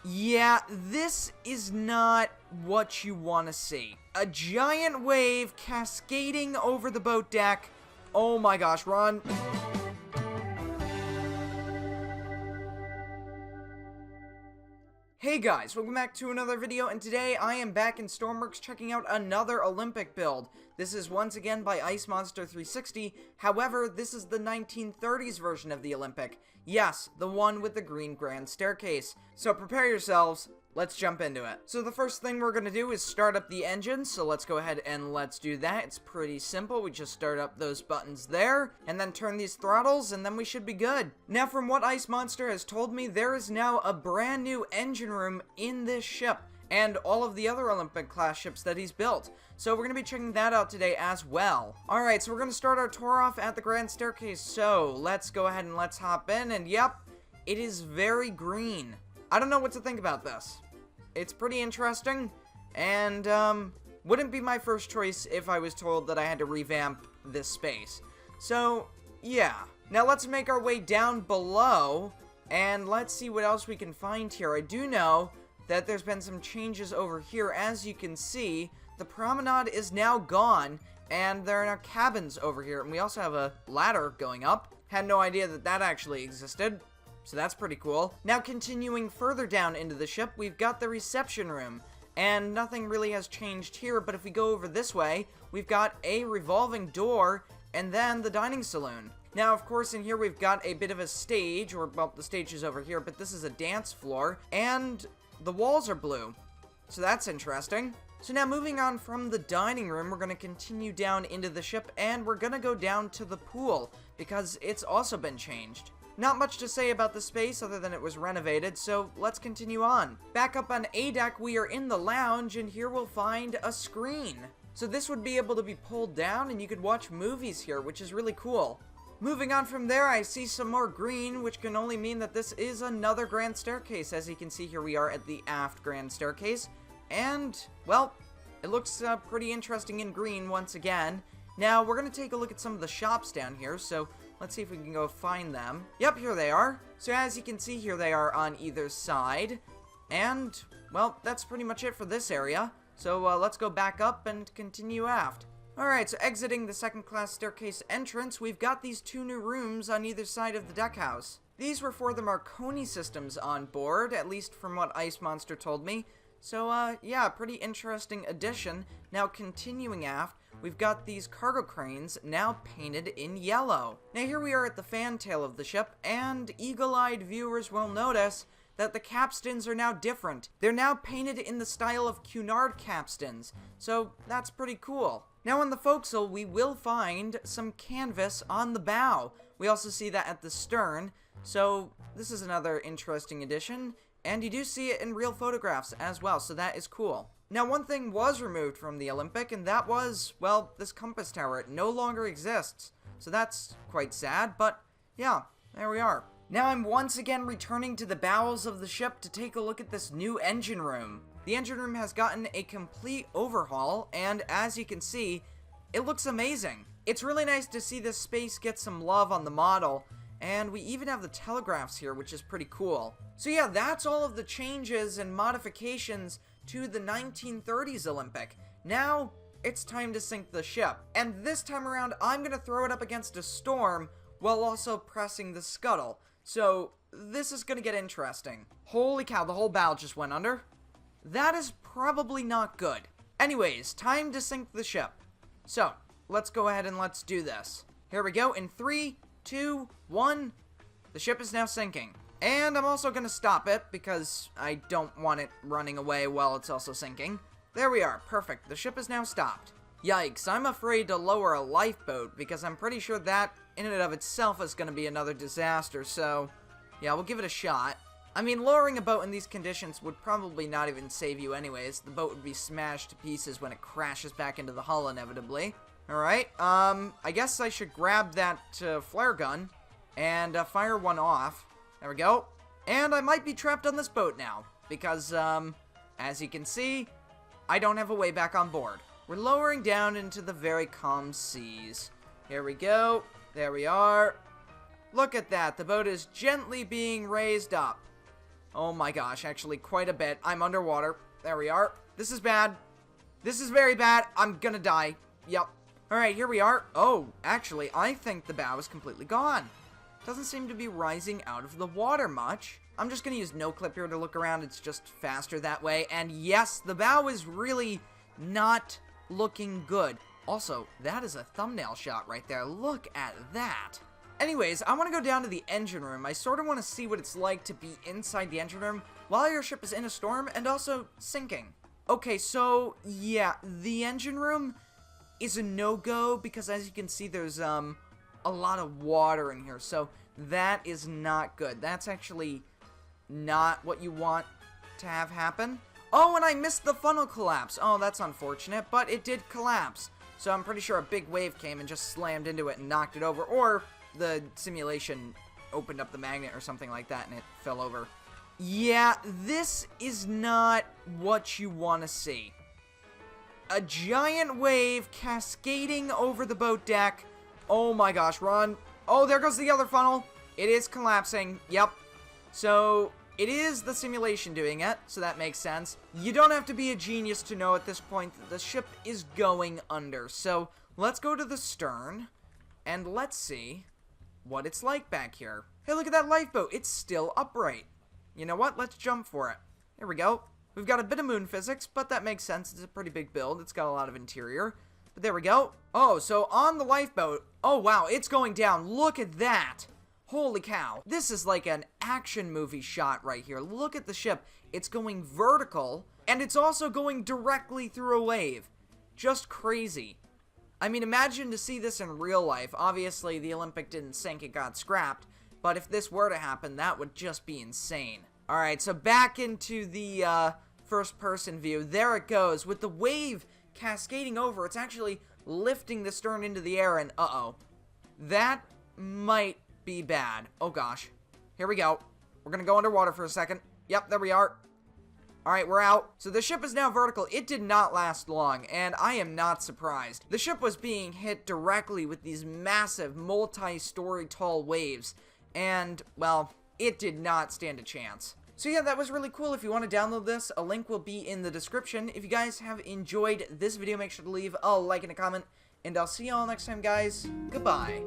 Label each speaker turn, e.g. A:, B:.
A: Yeah, this is not what you want to see. A giant wave cascading over the boat deck. Oh my gosh, run. Hey guys, welcome back to another video, and today I am back in Stormworks checking out another Olympic build. This is once again by Ice Monster 360, however, this is the 1930s version of the Olympic. Yes, the one with the green grand staircase. So prepare yourselves, let's jump into it. So the first thing we're going to do is start up the engine, so let's go ahead and let's do that. It's pretty simple, we just start up those buttons there, and then turn these throttles, and then we should be good. Now from what Ice Monster has told me, there is now a brand new engine room in this ship, and all of the other Olympic class ships that he's built. So we're going to be checking that out today as well. Alright, so we're going to start our tour off at the grand staircase, so let's go ahead and let's hop in, and yep, it is very green. I don't know what to think about this. It's pretty interesting, and wouldn't be my first choice if I was told that I had to revamp this space. So, yeah. Now let's make our way down below, and let's see what else we can find here. I do know that there's been some changes over here. As you can see, the promenade is now gone, and there are now cabins over here, and we also have a ladder going up. Had no idea that that actually existed. So that's pretty cool. Now continuing further down into the ship, we've got the reception room. And nothing really has changed here, but if we go over this way, we've got a revolving door, and then the dining saloon. Now, of course, in here we've got a bit of a stage, or, well, the stage is over here, but this is a dance floor, and the walls are blue. So that's interesting. So now moving on from the dining room, we're going to continue down into the ship, and we're going to go down to the pool, because it's also been changed. Not much to say about the space other than it was renovated, so let's continue on. Back up on A deck, we are in the lounge, and here we'll find a screen. So this would be able to be pulled down, and you could watch movies here, which is really cool. Moving on from there, I see some more green, which can only mean that this is another grand staircase. As you can see, here we are at the aft grand staircase, and, well, it looks pretty interesting in green once again. Now, we're going to take a look at some of the shops down here, so let's see if we can go find them. Yep, here they are. So as you can see, here they are on either side. And, well, that's pretty much it for this area. So let's go back up and continue aft. Alright, so exiting the second class staircase entrance, we've got these two new rooms on either side of the deck house. These were for the Marconi systems on board, at least from what Ice Monster told me. So, yeah, pretty interesting addition. Now, continuing aft, we've got these cargo cranes now painted in yellow. Now, here we are at the fantail of the ship, and eagle-eyed viewers will notice that the capstans are now different. They're now painted in the style of Cunard capstans, so that's pretty cool. Now, on the forecastle, we will find some canvas on the bow. We also see that at the stern, so this is another interesting addition. And you do see it in real photographs as well, so that is cool. Now, one thing was removed from the Olympic, and that was, well, this compass tower. It no longer exists, so that's quite sad, but yeah, there we are. Now I'm once again returning to the bowels of the ship to take a look at this new engine room. The engine room has gotten a complete overhaul, and as you can see, it looks amazing. It's really nice to see this space get some love on the model, and we even have the telegraphs here, which is pretty cool. So yeah, that's all of the changes and modifications to the 1930s Olympic. Now, it's time to sink the ship. And this time around, I'm going to throw it up against a storm while also pressing the scuttle. So, this is going to get interesting. Holy cow, the whole bow just went under. That is probably not good. Anyways, time to sink the ship. So, let's go ahead and let's do this. Here we go, in 3, 2, 1, the ship is now sinking. And I'm also going to stop it because I don't want it running away while it's also sinking. There we are, perfect, the ship is now stopped. Yikes, I'm afraid to lower a lifeboat because I'm pretty sure that in and of itself is going to be another disaster, so yeah, we'll give it a shot. I mean, lowering a boat in these conditions would probably not even save you anyways. The boat would be smashed to pieces when it crashes back into the hull inevitably. Alright, I guess I should grab that flare gun and fire one off. There we go. And I might be trapped on this boat now, because, as you can see, I don't have a way back on board. We're lowering down into the very calm seas. Here we go. There we are. Look at that. The boat is gently being raised up. Oh my gosh, actually quite a bit. I'm underwater. There we are. This is bad. This is very bad. I'm gonna die. Yep. Alright, here we are. Oh, actually, I think the bow is completely gone. Doesn't seem to be rising out of the water much. I'm just gonna use no clip here to look around. It's just faster that way. And yes, the bow is really not looking good. Also, that is a thumbnail shot right there. Look at that. Anyways, I want to go down to the engine room. I sort of want to see what it's like to be inside the engine room while your ship is in a storm and also sinking. Okay, so yeah, the engine room is a no-go because as you can see, there's a lot of water in here. So that is not good. That's actually not what you want to have happen. Oh, and I missed the funnel collapse. Oh, that's unfortunate, but it did collapse. So I'm pretty sure a big wave came and just slammed into it and knocked it over, or the simulation opened up the magnet or something like that and it fell over. Yeah, this is not what you want to see. A giant wave cascading over the boat deck. Oh my gosh, run. Oh, there goes the other funnel. It is collapsing. Yep. So it is the simulation doing it, so that makes sense. You don't have to be a genius to know at this point that the ship is going under. So let's go to the stern and let's see what it's like back here. Hey, look at that lifeboat. It's still upright. You know what? Let's jump for it. There we go. We've got a bit of moon physics, but that makes sense. It's a pretty big build. It's got a lot of interior. But there we go. Oh, so on the lifeboat. Oh, wow. It's going down. Look at that. Holy cow. This is like an action movie shot right here. Look at the ship. It's going vertical, and it's also going directly through a wave. Just crazy. I mean, imagine to see this in real life. Obviously, the Olympic didn't sink, it got scrapped. But if this were to happen, that would just be insane. Alright, so back into the first-person view. There it goes. With the wave cascading over, it's actually lifting the stern into the air, and uh-oh. That might be bad. Oh, gosh. Here we go. We're gonna go underwater for a second. Yep, there we are. Alright, we're out. So the ship is now vertical. It did not last long, and I am not surprised. The ship was being hit directly with these massive, multi-story tall waves, and, well, it did not stand a chance. So yeah, that was really cool. If you want to download this, a link will be in the description. If you guys have enjoyed this video, make sure to leave a like and a comment, and I'll see you all next time, guys. Goodbye.